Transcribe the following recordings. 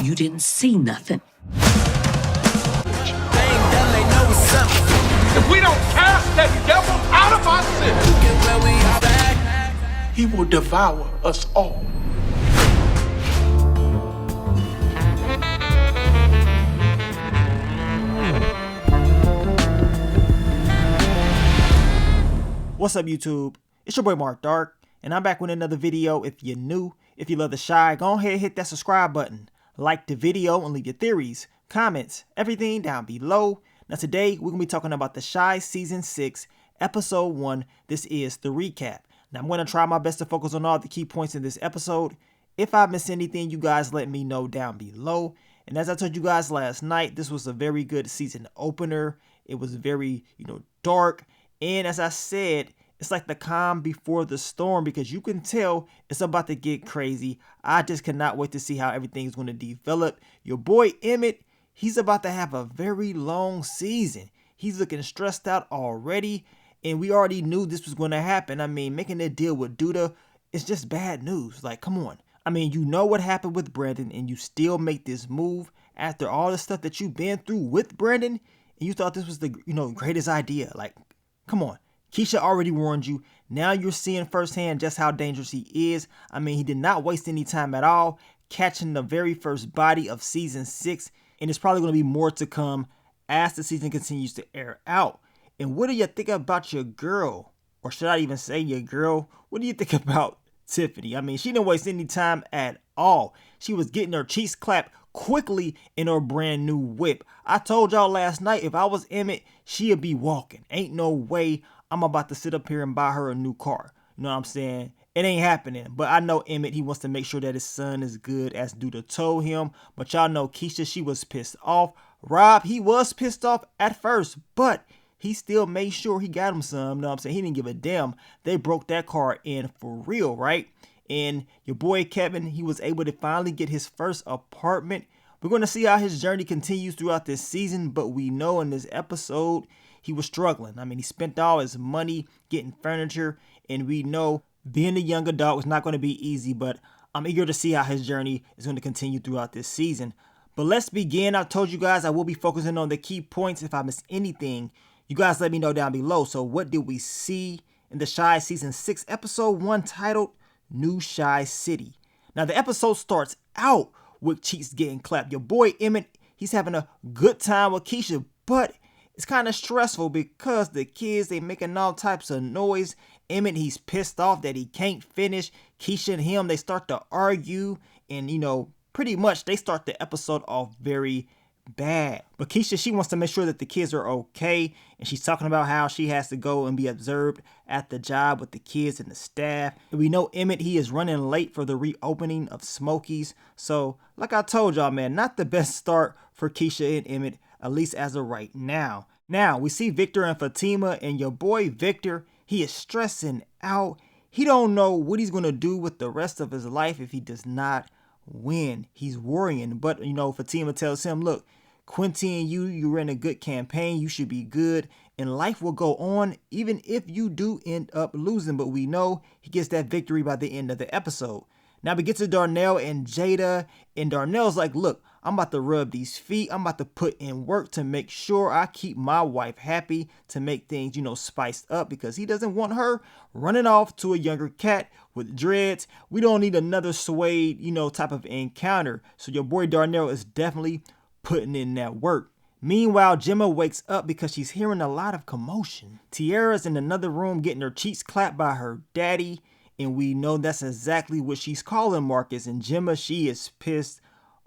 You didn't see nothing. If we don't cast that devil out of our city, he will devour us all. What's up, YouTube? It's your boy Mark Dark, and I'm back with another video. If you're new, if you love the Shy, go ahead and hit that subscribe button. Like the video and leave your theories, comments, everything down below. Now today, we're going to be talking about the Shy Season 6, Episode 1. This is the recap. Now I'm going to try my best to focus on all the key points in this episode. If I miss anything, you guys let me know down below. And as I told you guys last night, this was a very good season opener. It was very, dark. And as I said, it's like the calm before the storm, because you can tell it's about to get crazy. I just cannot wait to see how everything is going to develop. Your boy Emmett, he's about to have a very long season. He's looking stressed out already, and we already knew this was going to happen. I mean, making a deal with Duda is just bad news. Like, come on. I mean, you know what happened with Brandon, and you still make this move after all the stuff that you've been through with Brandon, and you thought this was the, greatest idea. Like, come on. Keisha already warned you. Now you're seeing firsthand just how dangerous he is. I mean, he did not waste any time at all, catching the very first body of season 6. And it's probably going to be more to come as the season continues to air out. And what do you think about your girl? Or should I even say your girl? What do you think about Tiffany? I mean, she didn't waste any time at all. She was getting her cheeks clapped quickly in her brand new whip. I told y'all last night, if I was Emmett, she'd be walking. Ain't no way I'm about to sit up here and buy her a new car. You know what I'm saying? It ain't happening. But I know Emmett, he wants to make sure that his son is good, as Duda told him. But y'all know Keisha, she was pissed off. Rob, he was pissed off at first, but he still made sure he got him some. You know what I'm saying? He didn't give a damn. They broke that car in for real, right? And your boy Kevin, he was able to finally get his first apartment. We're going to see how his journey continues throughout this season, but we know in this episode, he was struggling. I mean, he spent all his money getting furniture, and we know being a young adult was not going to be easy, but I'm eager to see how his journey is going to continue throughout this season. But let's begin. I told you guys I will be focusing on the key points. If I miss anything, you guys let me know down below. So what did we see in the Shy Season 6, Episode 1, titled New Shy City? Now, the episode starts out with cheeks getting clapped. Your boy Emmett, he's having a good time with Keisha, but it's kind of stressful because the kids, they making all types of noise. Emmett, he's pissed off that he can't finish. Keisha and him, they start to argue, and pretty much they start the episode off very bad. But Keisha, she wants to make sure that the kids are okay, and she's talking about how she has to go and be observed at the job with the kids and the staff. And we know Emmett, he is running late for the reopening of Smokies. So like I told y'all, man, not the best start for Keisha and Emmett, at least as of right now. Now we see Victor and Fatima, and your boy Victor, he is stressing out. He don't know what he's going to do with the rest of his life if he does not win. He's worrying, but Fatima tells him, look, Quincy and you ran a good campaign. You should be good, and life will go on even if you do end up losing. But we know he gets that victory by the end of the episode. Now we get to Darnell and Jada, and Darnell's like, look, I'm about to rub these feet. I'm about to put in work to make sure I keep my wife happy, to make things, spiced up, because he doesn't want her running off to a younger cat with dreads. We don't need another Suede, type of encounter. So your boy Darnell is definitely putting in that work. Meanwhile, Gemma wakes up because she's hearing a lot of commotion. Tiara's in another room getting her cheeks clapped by her daddy, and we know that's exactly what she's calling Marcus. And Gemma, she is pissed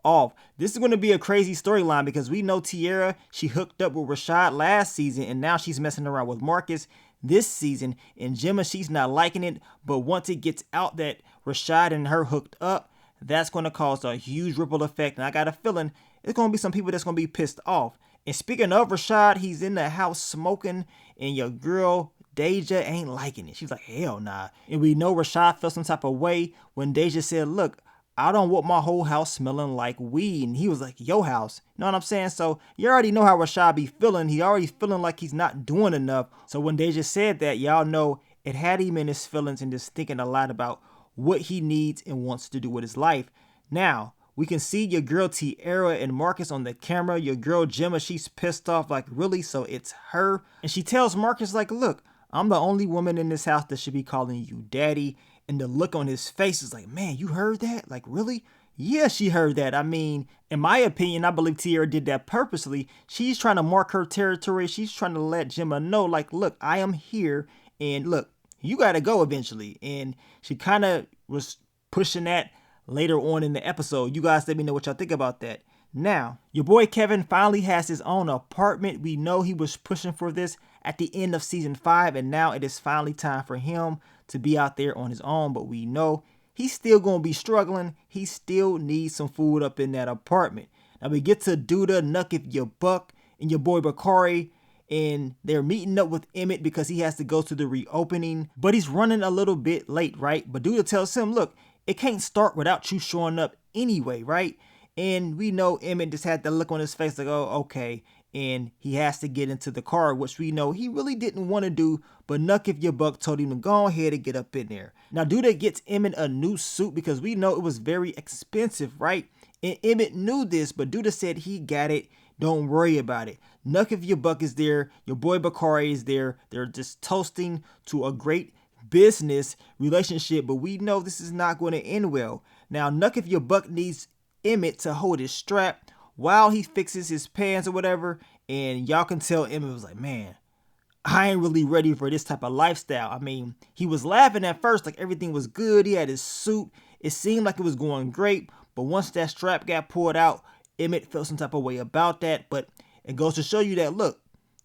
off. This is going to be a crazy storyline, because we know Tiara, she hooked up with Rashad last season, and now she's messing around with Marcus this season. And Gemma, she's not liking it, but once it gets out that Rashad and her hooked up, that's going to cause a huge ripple effect, and I got a feeling it's going to be some people that's going to be pissed off. And speaking of Rashad, he's in the house smoking, and your girl Deja ain't liking it. She's like, hell nah. And we know Rashad felt some type of way when Deja said, look, I don't want my whole house smelling like weed. And he was like, your house. You know what I'm saying? So you already know how Rashad be feeling. He already feeling like he's not doing enough. So when Deja said that, y'all know it had him in his feelings and just thinking a lot about what he needs and wants to do with his life. Now, We can see your girl Tiara and Marcus on the camera. Your girl Gemma, she's pissed off, like, really? So it's her. And she tells Marcus, like, look, I'm the only woman in this house that should be calling you daddy. And the look on his face is like, man, you heard that? Like, really? Yeah, she heard that. I mean, in my opinion, I believe Tiara did that purposely. She's trying to mark her territory. She's trying to let Gemma know, like, look, I am here. And look, you got to go eventually. And she kind of was pushing that later on in the episode. You guys let me know what y'all think about that. Now, your boy Kevin finally has his own apartment. We know he was pushing for this at the end of season 5, and now it is finally time for him to be out there on his own. But we know he's still going to be struggling. He still needs some food up in that apartment. Now we get to Duda, Nuck If You Buck, and your boy Bakari, and they're meeting up with Emmett because he has to go to the reopening, but he's running a little bit late, right? But Duda tells him, look, it can't start without you showing up anyway, right? And we know Emmett just had that look on his face like, oh, okay. And he has to get into the car, which we know he really didn't want to do. But Nuck If You Buck told him to go ahead and get up in there. Now, Duda gets Emmett a new suit because we know it was very expensive, right? And Emmett knew this, but Duda said he got it. Don't worry about it. Nuck If You Buck is there. Your boy Bakari is there. They're just toasting to a great business relationship, but we know this is not going to end well. Now, Nuck If You Buck needs Emmett to hold his strap while he fixes his pants or whatever, and y'all can tell Emmett was like, man, I ain't really ready for this type of lifestyle. I mean, he was laughing at first like everything was good. He had his suit. It seemed like it was going great, but once that strap got pulled out, Emmett felt some type of way about that. But it goes to show you that, look,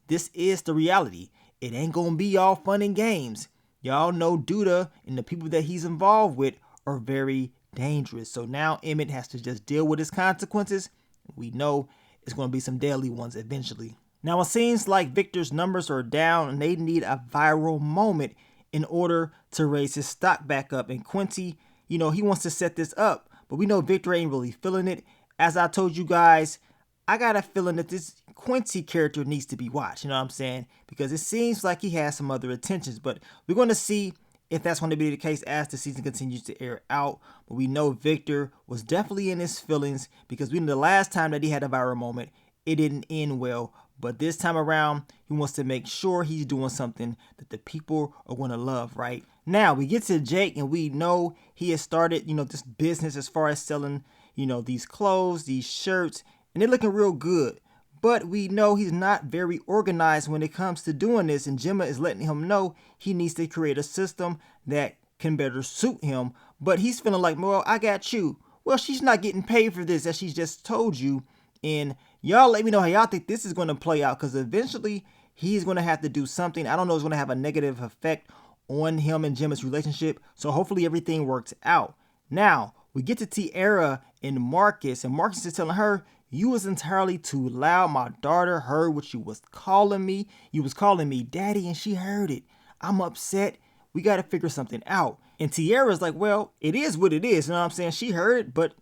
this is the reality. It ain't gonna be all fun and games. Y'all know Duda and the people that he's involved with are very dangerous. So now Emmett has to just deal with his consequences. We know it's going to be some deadly ones eventually. Now it seems like Victor's numbers are down and they need a viral moment in order to raise his stock back up. And Quincy, you know, he wants to set this up, but we know Victor ain't really feeling it. As I told you guys, I got a feeling that this Quincy character needs to be watched, you know what I'm saying? Because it seems like he has some other intentions, but we're going to see if that's going to be the case as the season continues to air out. But we know Victor was definitely in his feelings because we know the last time that he had a viral moment, it didn't end well. But this time around, he wants to make sure he's doing something that the people are going to love, right? Now, we get to Jake and we know he has started, you know, this business as far as selling, you know, these clothes, these shirts, and they're looking real good. But we know he's not very organized when it comes to doing this, and Gemma is letting him know he needs to create a system that can better suit him. But he's feeling like, well, I got you. Well, she's not getting paid for this, as she's just told you. And y'all let me know how y'all think this is going to play out, because eventually he's going to have to do something. I don't know, it's going to have a negative effect on him and Gemma's relationship. So hopefully everything works out. Now, we get to Tiara and Marcus is telling her, you was entirely too loud. My daughter heard what you was calling me. You was calling me daddy and she heard it. I'm upset. We got to figure something out. And Tiara's like, well, it is what it is. You know what I'm saying? She heard it, but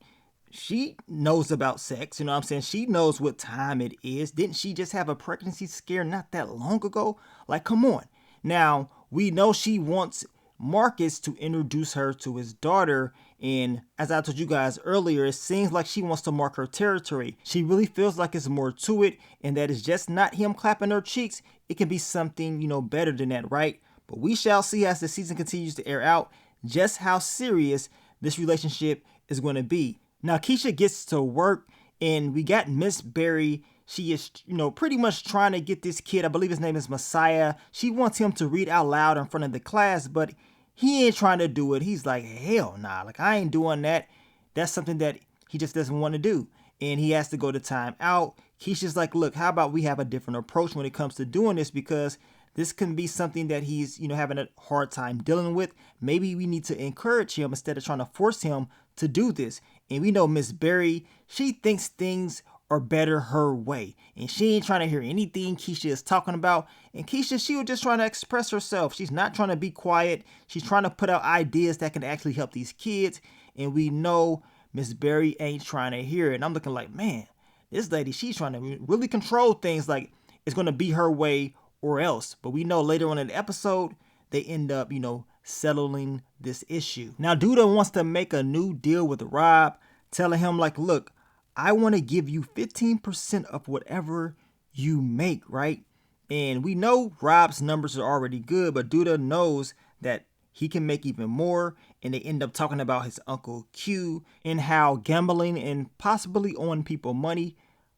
she knows about sex. You know what I'm saying? She knows what time it is. Didn't she just have a pregnancy scare not that long ago? Like, come on. Now, we know she wants Marcus to introduce her to his daughter, and as I told you guys earlier, it seems like she wants to mark her territory. She really feels like it's more to it, and that it's just not him clapping her cheeks. It can be something, you know, better than that, right? But we shall see as the season continues to air out just how serious this relationship is going to be. Now Keisha gets to work, and we got Miss Berry. She is, you know, pretty much trying to get this kid, I believe his name is Messiah. She wants him to read out loud in front of the class, but he ain't trying to do it. He's like, hell nah, like I ain't doing that. That's something that he just doesn't want to do. And he has to go to time out. Keisha's like, look, how about we have a different approach when it comes to doing this, because this can be something that he's, you know, having a hard time dealing with. Maybe we need to encourage him instead of trying to force him to do this. And we know Miss Berry, she thinks things are better her way, and she ain't trying to hear anything Keisha is talking about. And Keisha, she was just trying to express herself. She's not trying to be quiet. She's trying to put out ideas that can actually help these kids. And we know Miss Berry ain't trying to hear it. And I'm looking like, man, this lady, she's trying to really control things, like it's going to be her way or else. But we know later on in the episode, they end up, you know, settling this issue. Now Duda wants to make a new deal with Rob, telling him like, look, I want to give you 15% of whatever you make, right? And we know Rob's numbers are already good, but Duda knows that he can make even more. And they end up talking about his Uncle Q and how gambling and possibly owing people money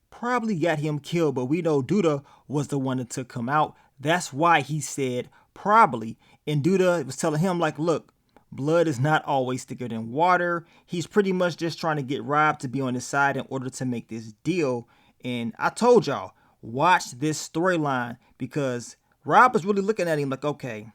probably got him killed. But we know Duda was the one that took him out. That's why he said probably. And Duda was telling him like, look, blood is not always thicker than water. He's pretty much just trying to get Rob to be on his side in order to make this deal. And I told y'all, watch this storyline because Rob was really looking at him like, okay,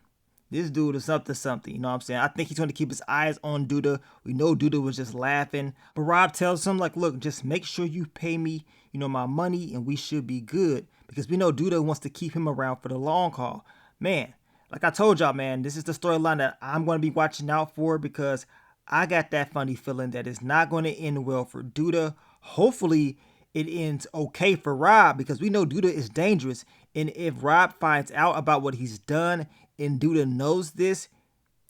this dude is up to something. You know what I'm saying? I think he's going to keep his eyes on Duda. We know Duda was just laughing. But Rob tells him like, look, just make sure you pay me, my money and we should be good. Because we know Duda wants to keep him around for the long haul. Man, like I told y'all, man, this is the storyline that I'm going to be watching out for because I got that funny feeling that it's not going to end well for Duda. Hopefully, it ends okay for Rob because we know Duda is dangerous. And if Rob finds out about what he's done and Duda knows this,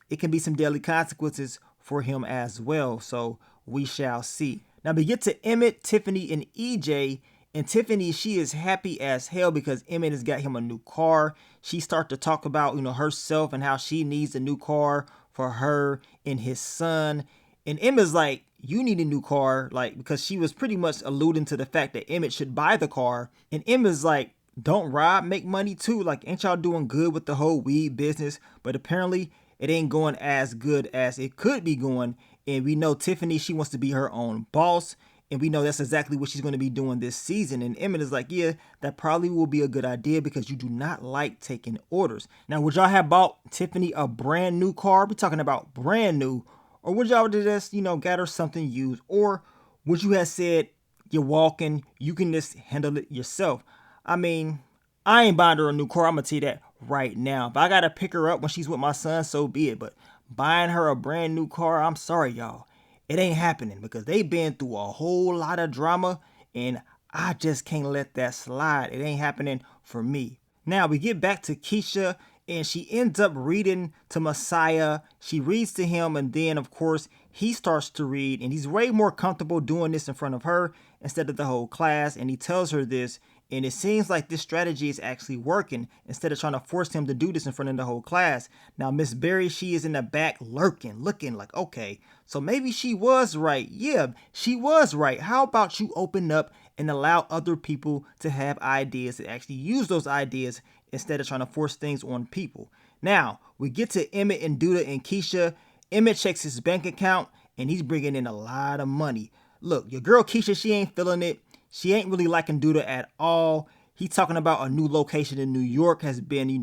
it can be some deadly consequences for him as well. So we shall see. Now we get to Emmett, Tiffany, and EJ. And Tiffany, she is happy as hell because Emmett has got him a new car. She starts to talk about, herself and how she needs a new car for her and his son. And Emmett's like, you need a new car, like, because she was pretty much alluding to the fact that Emmett should buy the car. And Emmett's like, don't Rob make money too? Like, ain't y'all doing good with the whole weed business? But apparently it ain't going as good as it could be going. And we know Tiffany, she wants to be her own boss. And we know that's exactly what she's going to be doing this season. And Emmett is like, yeah, that probably will be a good idea because you do not like taking orders. Now, would y'all have bought Tiffany a brand new car? We're talking about brand new. Or would y'all just, got her something used? Or would you have said, you're walking, you can just handle it yourself? I mean, I ain't buying her a new car. I'm going to tell you that right now. If I got to pick her up when she's with my son, so be it. But buying her a brand new car, I'm sorry, y'all. It ain't happening because they've been through a whole lot of drama and I just can't let that slide. It ain't happening for me. Now we get back to Keisha and she ends up reading to Messiah. She reads to him and then of course he starts to read and he's way more comfortable doing this in front of her instead of the whole class. And he tells her this and it seems like this strategy is actually working instead of trying to force him to do this in front of the whole class. Now, Miss Berry, she is in the back lurking, looking like, okay, so maybe she was right. Yeah, she was right. How about you open up and allow other people to have ideas and actually use those ideas instead of trying to force things on people. Now, we get to Emmett and Duda and Keisha. Emmett checks his bank account and he's bringing in a lot of money. Look, your girl Keisha, she ain't feeling it. She ain't really liking Duda at all. He's talking about a new location in New York has been,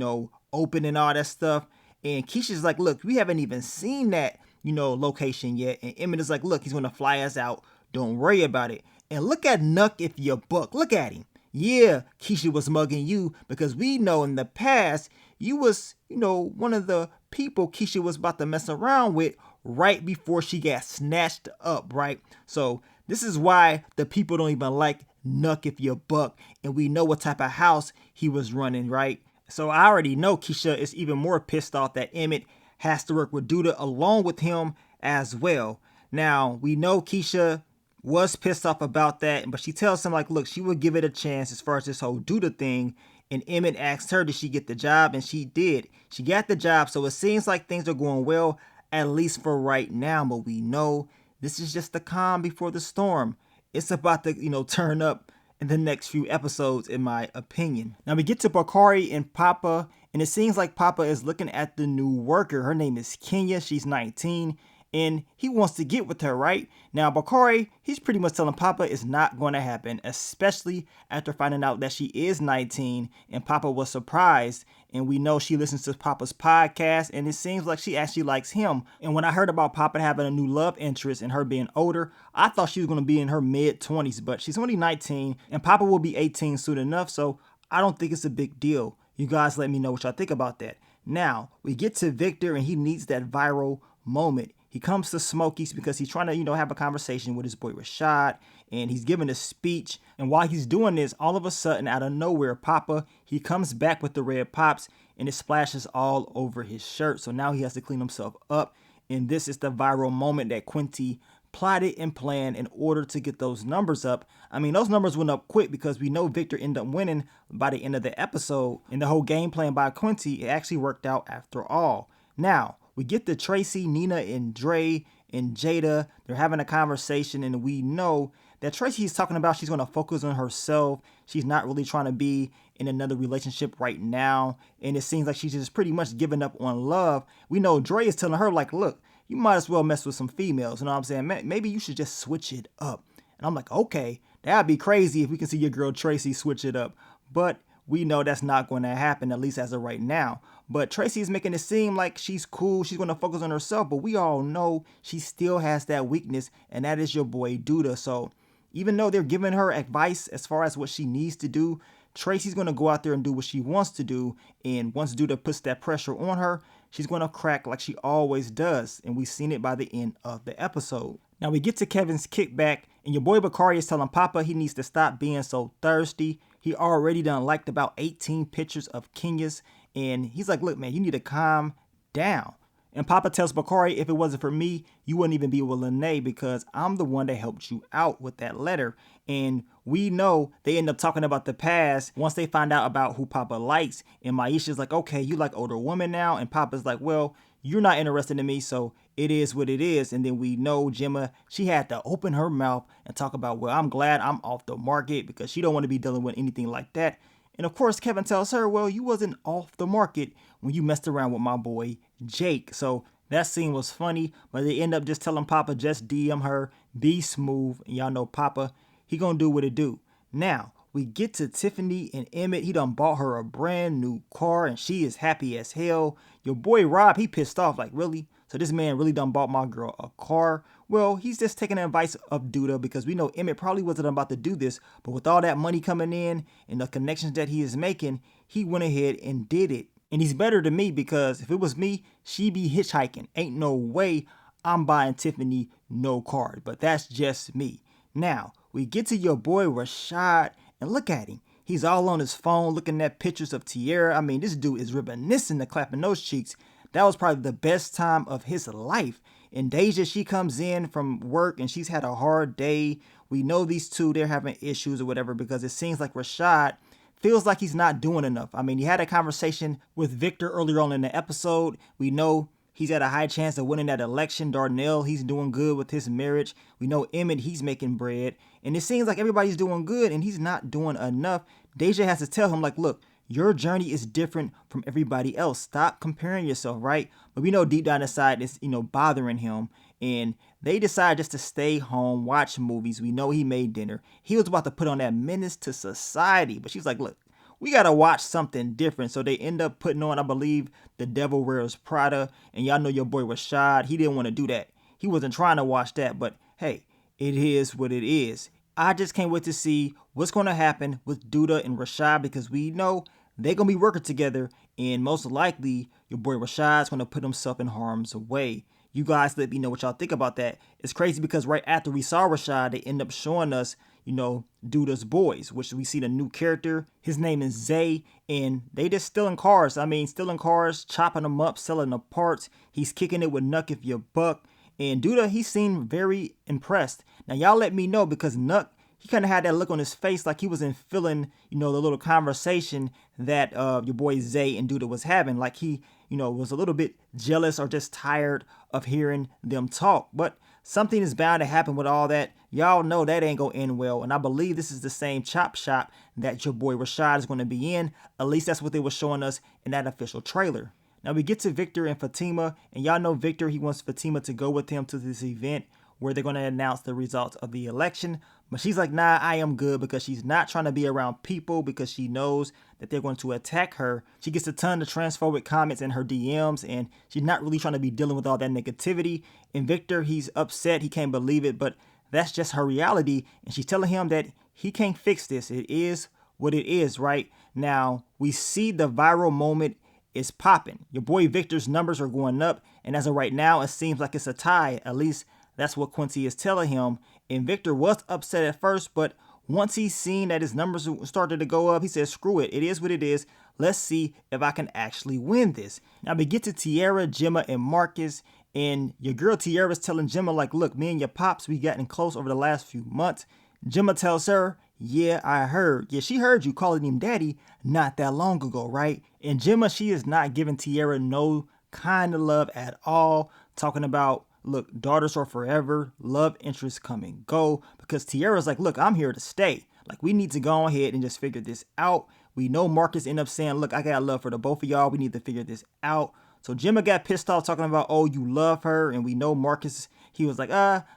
open and all that stuff. And Keisha's like, look, we haven't even seen that, location yet. And Emmett is like, look, he's going to fly us out. Don't worry about it. And look at Nuck if you buck. Look at him. Yeah, Keisha was mugging you because we know in the past you was, one of the people Keisha was about to mess around with right before she got snatched up, right? So this is why the people don't even like Nuck if you buck. And we know what type of house he was running, right? So I already know Keisha is even more pissed off that Emmett has to work with Duda along with him as well. Now, we know Keisha was pissed off about that, but she tells him like, look, she would give it a chance as far as this whole Duda thing. And Emmett asked her, did she get the job? And she did. She got the job. So it seems like things are going well, at least for right now. But we know this is just the calm before the storm. It's about to, turn up in the next few episodes, in my opinion. Now we get to Bakari and Papa, and it seems like Papa is looking at the new worker. Her name is Kenya. She's 19, and he wants to get with her, right? Now Bakari, he's pretty much telling Papa it's not going to happen, especially after finding out that she is 19, and Papa was surprised. And we know she listens to Papa's podcast, and it seems like she actually likes him. And when I heard about Papa having a new love interest and her being older, I thought she was going to be in her mid-20s, but she's only 19, and Papa will be 18 soon enough, so I don't think it's a big deal. You guys let me know what y'all think about that. Now, we get to Victor, and he needs that viral moment. He comes to Smokey's because he's trying to, have a conversation with his boy Rashad, and he's giving a speech. And while he's doing this, all of a sudden, out of nowhere, Papa, he comes back with the red pops, and it splashes all over his shirt. So now he has to clean himself up. And this is the viral moment that Quincy plotted and planned in order to get those numbers up. I mean, those numbers went up quick because we know Victor ended up winning by the end of the episode, and the whole game plan by Quincy, it actually worked out after all. Now, we get to Tracy, Nina, and Dre and Jada. They're having a conversation, and we know that Tracy's talking about she's going to focus on herself. She's not really trying to be in another relationship right now, and it seems like she's just pretty much giving up on love. We know Dre is telling her, like, look, you might as well mess with some females. You know what I'm saying? Maybe you should just switch it up. And I'm like, okay, that'd be crazy if we can see your girl Tracy switch it up. But we know that's not going to happen, at least as of right now. But Tracy is making it seem like she's cool. She's going to focus on herself. But we all know she still has that weakness, and that is your boy Duda. So even though they're giving her advice as far as what she needs to do, Tracy's going to go out there and do what she wants to do. And once Duda puts that pressure on her, she's going to crack like she always does. And we've seen it by the end of the episode. Now we get to Kevin's kickback, and your boy Bakari is telling Papa he needs to stop being so thirsty. He already done liked about 18 pictures of Kenya's, and he's like, look, man, you need to calm down. And Papa tells Bakari, if it wasn't for me, you wouldn't even be with Lene because I'm the one that helped you out with that letter. And we know they end up talking about the past once they find out about who Papa likes. And Maisha's like, okay, you like older women now. And Papa's like, well, you're not interested in me, so it is what it is. And then we know Gemma, she had to open her mouth and talk about, well, I'm glad I'm off the market because she don't want to be dealing with anything like that. And of course, Kevin tells her, well, you wasn't off the market when you messed around with my boy Jake. So that scene was funny, but they end up just telling Papa, just DM her, be smooth. And y'all know Papa, he gonna do what it do. Now, we get to Tiffany and Emmett. He done bought her a brand new car, and she is happy as hell. Your boy Rob, he pissed off, like, really? So this man really done bought my girl a car? Well, he's just taking the advice of Duda because we know Emmett probably wasn't about to do this, but with all that money coming in and the connections that he is making, he went ahead and did it. And he's better than me because if it was me, she'd be hitchhiking. Ain't no way I'm buying Tiffany no car, but that's just me. Now, we get to your boy Rashad, and look at him. He's all on his phone looking at pictures of Tierra. I mean, this dude is reminiscing to clapping those cheeks. That was probably the best time of his life. And Deja, she comes in from work and she's had a hard day. We know these two, they're having issues or whatever because it seems like Rashad feels like he's not doing enough. I mean, he had a conversation with Victor earlier on in the episode. We know he's got a high chance of winning that election. Darnell, he's doing good with his marriage. We know Emmett, he's making bread. And it seems like everybody's doing good and he's not doing enough. Deja has to tell him, like, look, your journey is different from everybody else. Stop comparing yourself, right? But we know deep down inside it's, bothering him. And they decide just to stay home, watch movies. We know he made dinner. He was about to put on that Menace to Society. But she's like, look, we got to watch something different. So they end up putting on, I believe, The Devil Wears Prada. And y'all know your boy Rashad. He didn't want to do that. He wasn't trying to watch that. But hey, it is what it is. I just can't wait to see what's going to happen with Duda and Rashad because we know they're going to be working together. And most likely, your boy Rashad's going to put himself in harm's way. You guys let me know what y'all think about that. It's crazy because right after we saw Rashad, they end up showing us, Duda's boys, which we see the new character. His name is Zay, and they just stealing cars. Stealing cars, chopping them up, selling the parts. He's kicking it with Nuck if you buck. And Duda, he seemed very impressed. Now, y'all let me know because Nuck, he kind of had that look on his face like he wasn't feeling, the little conversation that your boy Zay and Duda was having. Like he, was a little bit jealous or just tired of hearing them talk. But something is bound to happen with all that. Y'all know that ain't going to end well. And I believe this is the same chop shop that your boy Rashad is going to be in. At least that's what they were showing us in that official trailer. Now we get to Victor and Fatima. And y'all know Victor, he wants Fatima to go with him to this event where they're going to announce the results of the election. But she's like, nah, I am good because she's not trying to be around people because she knows that they're going to attack her. She gets a ton of transphobic comments in her DMs and she's not really trying to be dealing with all that negativity. And Victor, he's upset. He can't believe it, but that's just her reality. And she's telling him that he can't fix this. It is what it is, right? Now, we see the viral moment is popping. Your boy Victor's numbers are going up. And as of right now, it seems like it's a tie. At least that's what Quincy is telling him. And Victor was upset at first, but once he's seen that his numbers started to go up, he says, screw it. It is what it is. Let's see if I can actually win this. Now we get to Tierra, Gemma, and Marcus. And your girl Tiara's telling Gemma, like, look, me and your pops, we gotten close over the last few months. Gemma tells her, yeah, I heard. Yeah, she heard you calling him daddy not that long ago, right? And Gemma, she is not giving Tiara no kind of love at all. Talking about, look, daughters are forever, love interests come and go. Because Tiara's like, look, I'm here to stay. Like, we need to go ahead and just figure this out. We know Marcus ended up saying, look, I got love for the both of y'all. We need to figure this out. So Gemma got pissed off talking about, oh, you love her. And we know Marcus, he was like,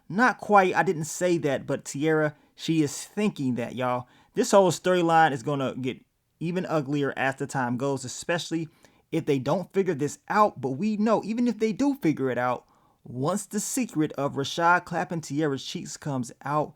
not quite. I didn't say that. But Tiara, she is thinking that, y'all. This whole storyline is going to get even uglier as the time goes, especially if they don't figure this out. But we know, even if they do figure it out, once the secret of Rashad clapping Tiara's cheeks comes out,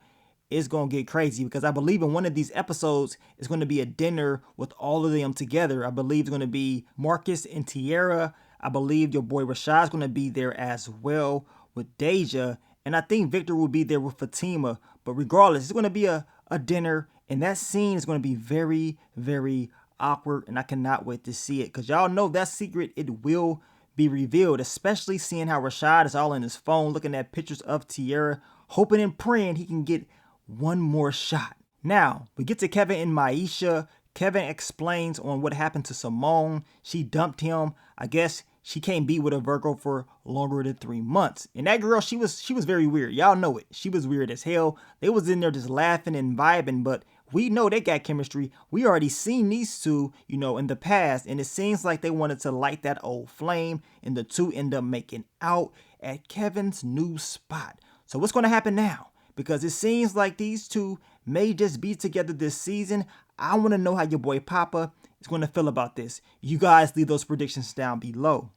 it's going to get crazy, because I believe in one of these episodes, it's going to be a dinner with all of them together. I believe it's going to be Marcus and Tiara. I believe your boy Rashad's going to be there as well with Deja. And I think Victor will be there with Fatima. But regardless, it's going to be a dinner. And that scene is going to be very, very awkward. And I cannot wait to see it, because y'all know that secret, it will be revealed. Especially seeing how Rashad is all in his phone looking at pictures of Tiara, hoping and praying he can get one more shot. Now, we get to Kevin and Maisha. Kevin explains on what happened to Simone. She dumped him. I guess she can't be with a Virgo for longer than 3 months. And that girl, she was very weird. Y'all know it. She was weird as hell. They was in there just laughing and vibing, but we know they got chemistry. We already seen these two, in the past, and it seems like they wanted to light that old flame, and the two end up making out at Kevin's new spot. So what's going to happen now? Because it seems like these two may just be together this season. I want to know how your boy Papa is going to feel about this. You guys leave those predictions down below.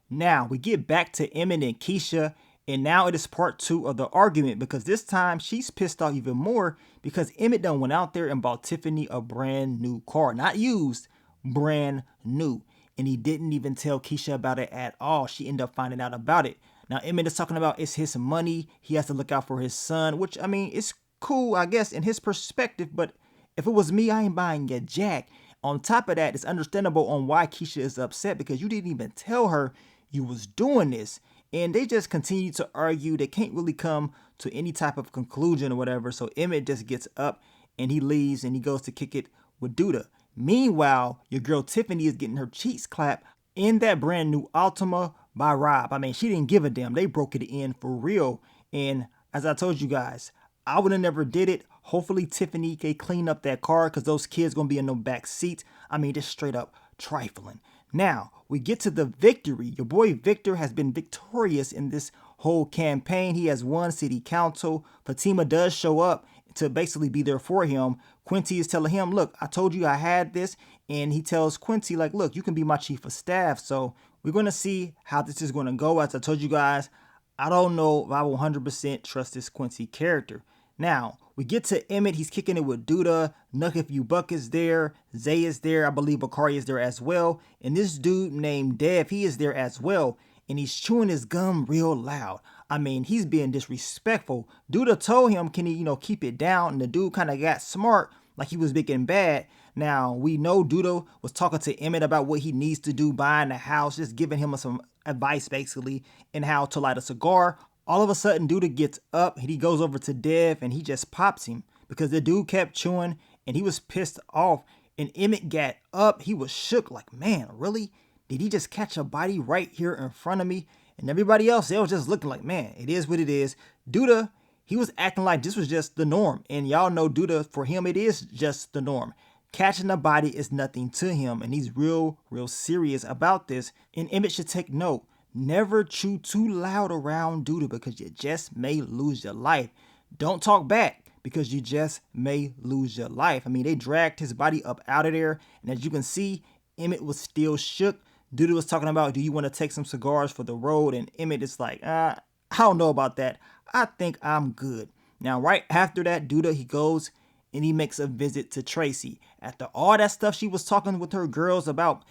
Now, we get back to Emmett and Keisha, and now it is part 2 of the argument, because this time she's pissed off even more because Emmett done went out there and bought Tiffany a brand new car. Not used, brand new. And he didn't even tell Keisha about it at all. She ended up finding out about it. Now, Emmett is talking about it's his money. He has to look out for his son, which, I mean, it's cool, I guess, in his perspective. But if it was me, I ain't buying your jack. On top of that, it's understandable on why Keisha is upset, because you didn't even tell her you was doing this. And they just continue to argue. They can't really come to any type of conclusion or whatever. So Emmett just gets up and he leaves and he goes to kick it with Duda. Meanwhile, your girl Tiffany is getting her cheeks clapped in that brand new Altima by Rob. I mean, she didn't give a damn. They broke it in for real. And as I told you guys, I would have never did it. Hopefully Tiffany can clean up that car, because those kids going to be in the back seat. I mean, just straight up trifling. Now, we get to the victory. Your boy Victor has been victorious in this whole campaign. He has won city council. Fatima does show up to basically be there for him. Quincy is telling him, look, I told you I had this. And he tells Quincy, like, look, you can be my chief of staff. So we're going to see how this is going to go. As I told you guys, I don't know if I will 100% trust this Quincy character. Now, we get to Emmett. He's kicking it with Duda. Nuck If You Buck is there. Zay is there. I believe Bakari is there as well. And this dude named Dev, he is there as well. And he's chewing his gum real loud. I mean, he's being disrespectful. Duda told him, can he, keep it down? And the dude kind of got smart, like he was big and bad. Now, we know Duda was talking to Emmett about what he needs to do, buying a house, just giving him some advice, basically, in how to light a cigar. All of a sudden, Duda gets up and he goes over to Dev and he just pops him, because the dude kept chewing and he was pissed off. And Emmett got up. He was shook, like, man, really? Did he just catch a body right here in front of me? And everybody else, they was just looking like, man, it is what it is. Duda, he was acting like this was just the norm. And y'all know Duda, for him, it is just the norm. Catching a body is nothing to him. And he's real serious about this. And Emmett should take note. Never chew too loud around Duda, because you just may lose your life. Don't talk back, because you just may lose your life. I mean, they dragged his body up out of there. And as you can see, Emmett was still shook. Duda was talking about, do you want to take some cigars for the road? And Emmett is like, I don't know about that. I think I'm good. Now, right after that, Duda, he goes and he makes a visit to Tracy. After all that stuff she was talking with her girls about,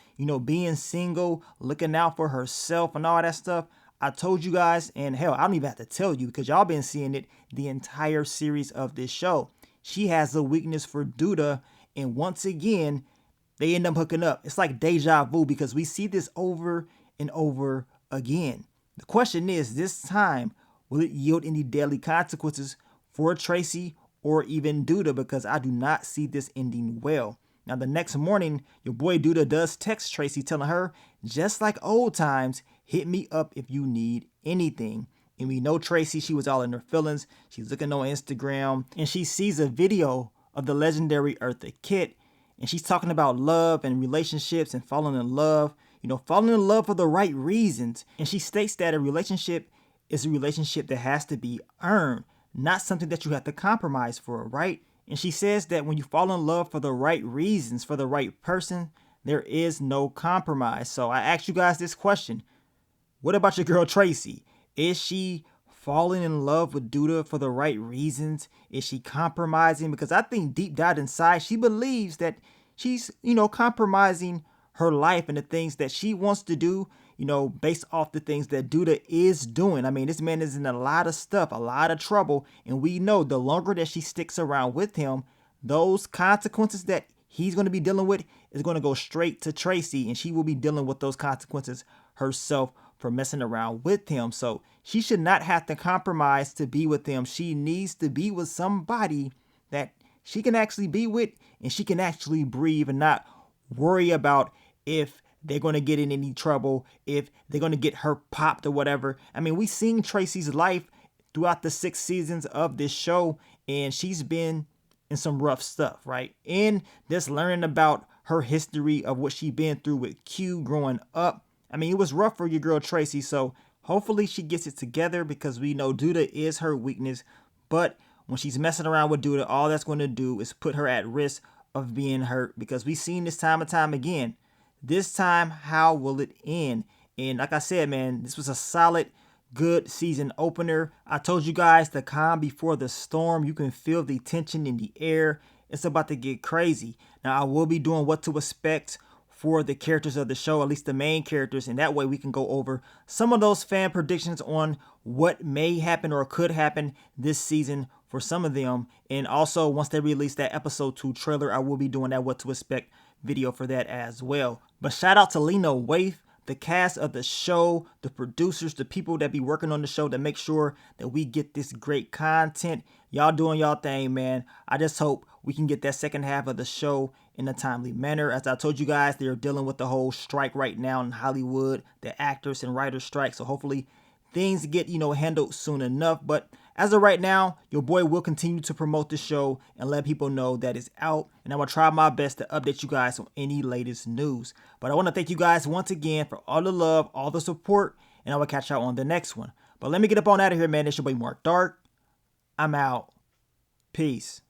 being single, looking out for herself and all that stuff, I told you guys, and hell, I don't even have to tell you, because y'all been seeing it the entire series of this show. She has a weakness for Duda, and once again, they end up hooking up. It's like deja vu, because we see this over and over again. The question is, this time, will it yield any deadly consequences for Tracy or even Duda? Because I do not see this ending well. Now, the next morning, your boy Duda does text Tracy telling her, just like old times, hit me up if you need anything. And we know Tracy, she was all in her feelings. She's looking on Instagram and she sees a video of the legendary Eartha Kitt. And she's talking about love and relationships and falling in love, falling in love for the right reasons. And she states that a relationship is a relationship that has to be earned, not something that you have to compromise for, right? And she says that when you fall in love for the right reasons, for the right person, there is no compromise. So I ask you guys this question. What about your girl Tracy? Is she falling in love with Duda for the right reasons? Is she compromising? Because I think deep down inside, she believes that she's, compromising her life and the things that she wants to do, based off the things that Duda is doing. I mean, this man is in a lot of stuff, a lot of trouble. And we know the longer that she sticks around with him, those consequences that he's going to be dealing with is going to go straight to Tracy. And she will be dealing with those consequences herself for messing around with him. So she should not have to compromise to be with him. She needs to be with somebody that she can actually be with and she can actually breathe and not worry about if they're going to get in any trouble, if they're going to get her popped or whatever. I mean, we've seen Tracy's life throughout the 6 seasons of this show, and she's been in some rough stuff, right? And just learning about her history of what she's been through with Q growing up. I mean, it was rough for your girl Tracy, so hopefully she gets it together because we know Duda is her weakness. But when she's messing around with Duda, all that's going to do is put her at risk of being hurt because we've seen this time and time again. This time, how will it end? And like I said, man, this was a solid, good season opener. I told you guys the calm before the storm. You can feel the tension in the air. It's about to get crazy. Now, I will be doing what to expect for the characters of the show, at least the main characters, and that way we can go over some of those fan predictions on what may happen or could happen this season for some of them. And also, once they release that episode 2 trailer, I will be doing that what to expect video for that as well. But shout out to Lena Waithe, the cast of the show, the producers, the people that be working on the show to make sure that we get this great content. Y'all doing y'all thing, man. I just hope we can get that second half of the show in a timely manner. As I told you guys, they're dealing with the whole strike right now in Hollywood, the actors and writers strike. So hopefully things get, handled soon enough. But as of right now, your boy will continue to promote the show and let people know that it's out. And I'm going to try my best to update you guys on any latest news. But I want to thank you guys once again for all the love, all the support, and I will catch y'all on the next one. But let me get up on out of here, man. It's your boy Mark Dark. I'm out. Peace.